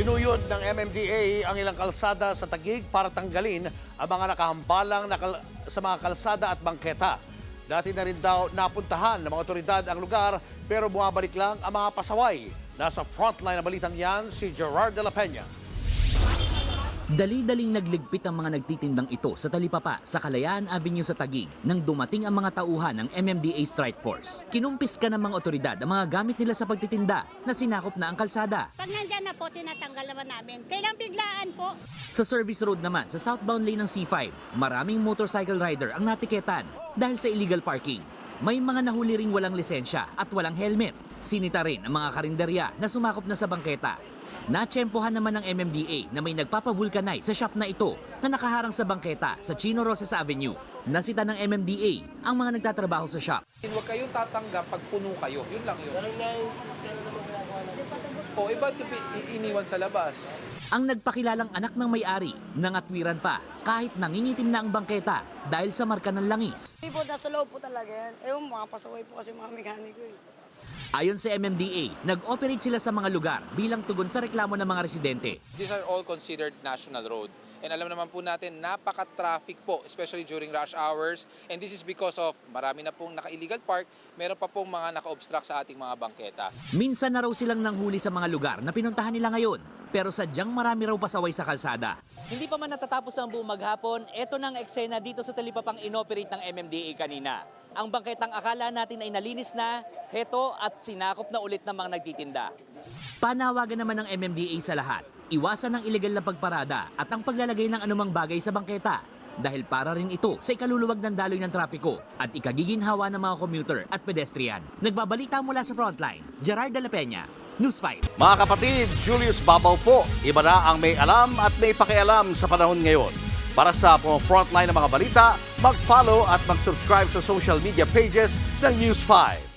Sinuyod ng MMDA ang ilang kalsada sa Taguig para tanggalin ang mga nakahambalang sa mga kalsada at bangketa. Dati na rin daw napuntahan ng mga otoridad ang lugar pero bumabalik lang ang mga pasaway. Nasa frontline na balitang yan si Gerard de la Peña. Dali-daling nagligpit ang mga nagtitindang ito sa talipapa sa Kalayaan Avenue sa Taguig nang dumating ang mga tauhan ng MMDA Strike Force. Kinumpis ka ng mga otoridad ang mga gamit nila sa pagtitinda na sinakop na ang kalsada. Pag nandyan na po, tinatanggal naman namin. Kailang biglaan po. Sa service road naman sa southbound lane ng C5, maraming motorcycle rider ang natiketan dahil sa illegal parking. May mga nahuli ring walang lisensya at walang helmet. Sinita rin ang mga karinderya na sumakop na sa bangketa. Natsyempohan naman ng MMDA na may nagpapavulcanize sa shop na ito na nakaharang sa bangketa sa Chino Roses Avenue. Nasita ng MMDA ang mga nagtatrabaho sa shop. Huwag kayong tatanggap pag puno kayo. Yun lang yun. O iba iniwan sa labas. Ang nagpakilalang anak ng may-ari nangatwiran pa kahit nangingitim na ang bangketa dahil sa marka ng langis. Hindi po, nasa loob po talaga yan. Ewan, mga pasaway po kasi mga mekaniko eh. Ayon sa MMDA, nag-operate sila sa mga lugar bilang tugon sa reklamo ng mga residente. These are all considered national road. And alam naman po natin, napaka-traffic po, especially during rush hours. And this is because of marami na pong naka-illegal park, meron pa pong mga naka-obstruct sa ating mga bangketa. Minsan na raw silang nanghuli sa mga lugar na pinuntahan nila ngayon, pero sadyang marami raw pasaway sa kalsada. Hindi pa man natatapos ang buong maghapon, eto nang eksena dito sa talipapang inoperate ng MMDA kanina. Ang bangketang akala natin ay nalinis na, heto at sinakop na ulit ng mga nagtitinda. Panawagan naman ng MMDA sa lahat, iwasan ang ilegal na pagparada at ang paglalagay ng anumang bagay sa bangketa dahil para rin ito sa ikaluluwag ng daloy ng trapiko at ikagiginhawa ng mga commuter at pedestrian. Nagbabalita mula sa Frontline, Gerard de la Peña, News 5. Mga kapatid, Julius Babaw po. Iba na ang may alam at may pakialam sa panahon ngayon. Para sa frontline ng mga balita, mag-follow at mag-subscribe sa social media pages ng News 5.